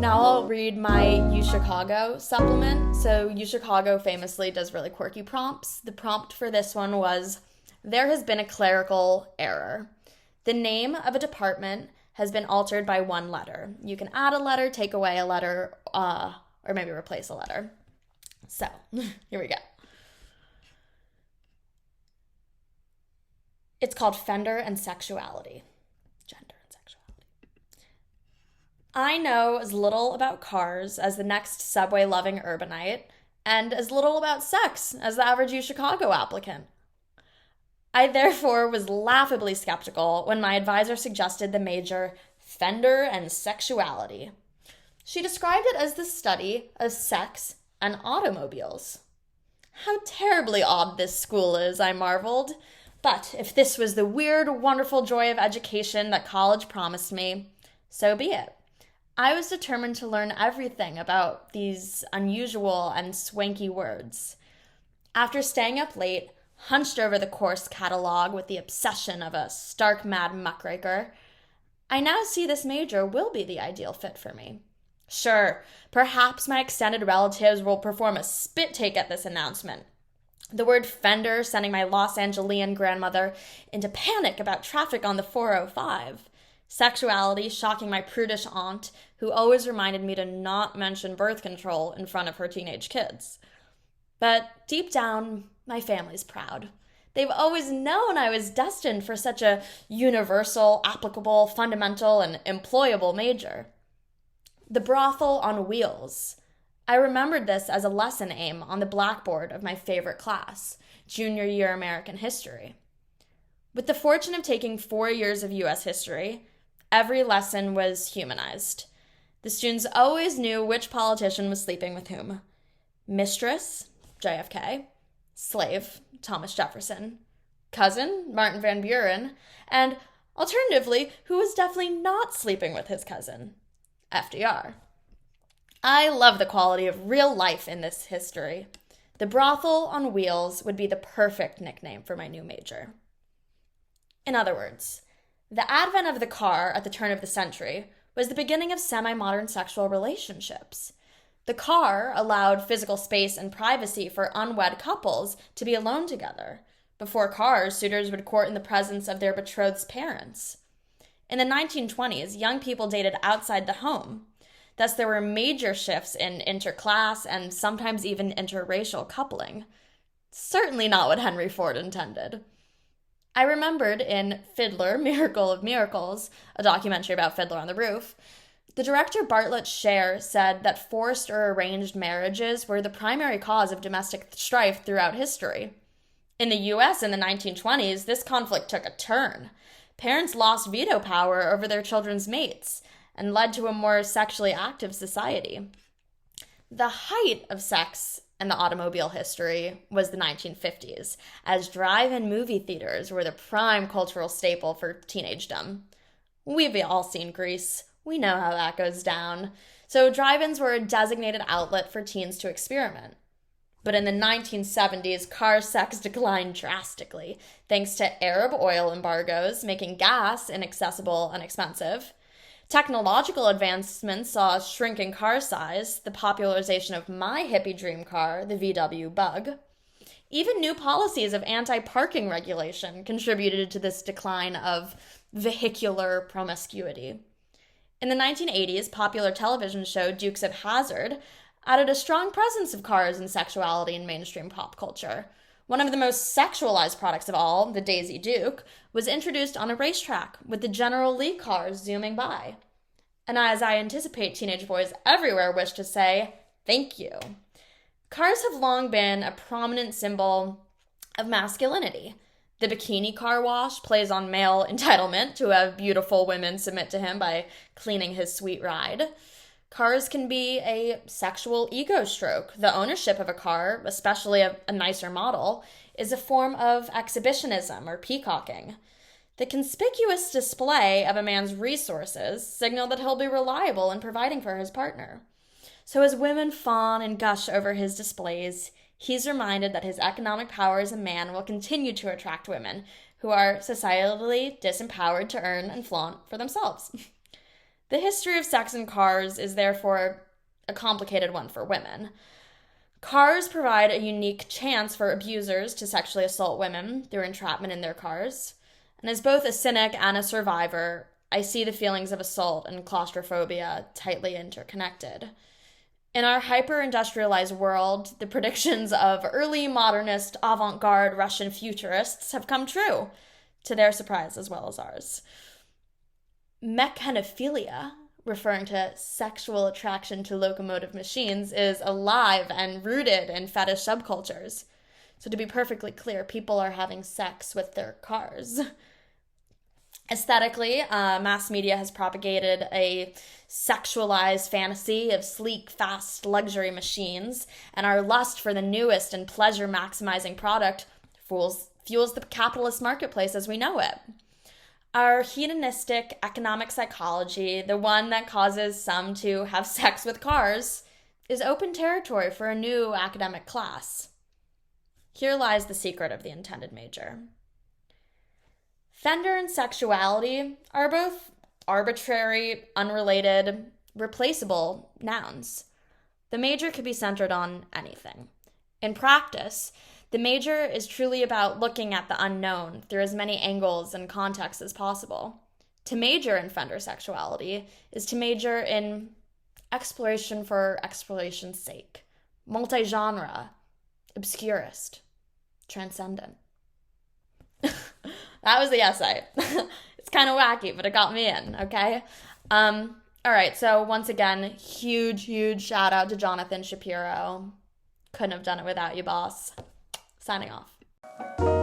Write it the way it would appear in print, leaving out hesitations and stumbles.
Now I'll read my UChicago supplement. So UChicago famously does really quirky prompts. The prompt for this one was, there has been a clerical error. The name of a department has been altered by one letter. You can add a letter, take away a letter, or maybe replace a letter. So, here we go. It's called Fender and Sexuality. Gender and sexuality. I know as little about cars as the next subway-loving urbanite, and as little about sex as the average UChicago applicant. I therefore was laughably skeptical when my advisor suggested the major Fender and Sexuality. She described it as the study of sex and automobiles. How terribly odd this school is, I marveled. But if this was the weird, wonderful joy of education that college promised me, so be it. I was determined to learn everything about these unusual and swanky words. After staying up late, hunched over the course catalog with the obsession of a stark mad muckraker, I now see this major will be the ideal fit for me. Sure, perhaps my extended relatives will perform a spit take at this announcement. The word Fender sending my Los Angelian grandmother into panic about traffic on the 405. Sexuality shocking my prudish aunt, who always reminded me to not mention birth control in front of her teenage kids. But deep down, my family's proud. They've always known I was destined for such a universal, applicable, fundamental, and employable major. The brothel on wheels. I remembered this as a lesson aim on the blackboard of my favorite class, junior year American history. With the fortune of taking 4 years of U.S. history, every lesson was humanized. The students always knew which politician was sleeping with whom. Mistress, JFK. Slave, Thomas Jefferson. Cousin, Martin Van Buren. And, alternatively, who was definitely not sleeping with his cousin, FDR. I love the quality of real life in this history. The brothel on wheels would be the perfect nickname for my new major. In other words, the advent of the car at the turn of the century was the beginning of semi-modern sexual relationships. The car allowed physical space and privacy for unwed couples to be alone together. Before cars, suitors would court in the presence of their betrothed's parents. In the 1920s, young people dated outside the home. Thus, there were major shifts in interclass and sometimes even interracial coupling. Certainly not what Henry Ford intended. I remembered in Fiddler, Miracle of Miracles, a documentary about Fiddler on the Roof, the director Bartlett Sher said that forced or arranged marriages were the primary cause of domestic strife throughout history. In the U.S. in the 1920s, this conflict took a turn. Parents lost veto power over their children's mates, and led to a more sexually active society. The height of sex in the automobile history was the 1950s, as drive-in movie theaters were the prime cultural staple for teenagedom. We've all seen Grease. We know how that goes down. So drive-ins were a designated outlet for teens to experiment. But in the 1970s, car sex declined drastically, thanks to Arab oil embargoes, making gas inaccessible and expensive. Technological advancements saw a shrinking car size, the popularization of my hippie dream car, the VW Bug. Even new policies of anti-parking regulation contributed to this decline of vehicular promiscuity. In the 1980s, popular television show Dukes of Hazzard added a strong presence of cars and sexuality in mainstream pop culture. One of the most sexualized products of all, the Daisy Duke, was introduced on a racetrack with the General Lee cars zooming by. And as I anticipate teenage boys everywhere wish to say, thank you. Cars have long been a prominent symbol of masculinity. The bikini car wash plays on male entitlement to have beautiful women submit to him by cleaning his sweet ride. Cars can be a sexual ego stroke. The ownership of a car, especially a nicer model, is a form of exhibitionism or peacocking. The conspicuous display of a man's resources signal that he'll be reliable in providing for his partner. So as women fawn and gush over his displays, he's reminded that his economic power as a man will continue to attract women who are societally disempowered to earn and flaunt for themselves. The history of sex in cars is therefore a complicated one for women. Cars provide a unique chance for abusers to sexually assault women through entrapment in their cars. And as both a cynic and a survivor, I see the feelings of assault and claustrophobia tightly interconnected. In our hyper-industrialized world, the predictions of early modernist avant-garde Russian futurists have come true, to their surprise as well as ours. Mechanophilia, referring to sexual attraction to locomotive machines, is alive and rooted in fetish subcultures. So to be perfectly clear, people are having sex with their cars. Aesthetically, mass media has propagated a sexualized fantasy of sleek, fast luxury machines, and our lust for the newest and pleasure-maximizing product fuels the capitalist marketplace as we know it. Our hedonistic economic psychology, the one that causes some to have sex with cars, is open territory for a new academic class. Here lies the secret of the intended major. Fender and sexuality are both arbitrary, unrelated, replaceable nouns. The major could be centered on anything. In practice, the major is truly about looking at the unknown through as many angles and contexts as possible. To major in Fender sexuality is to major in exploration for exploration's sake, multi-genre, obscurist, transcendent. That was the essay. It's kind of wacky, but it got me in, okay? All right, so once again, huge shout out to Jonathan Shapiro. Couldn't have done it without you, boss. Signing off.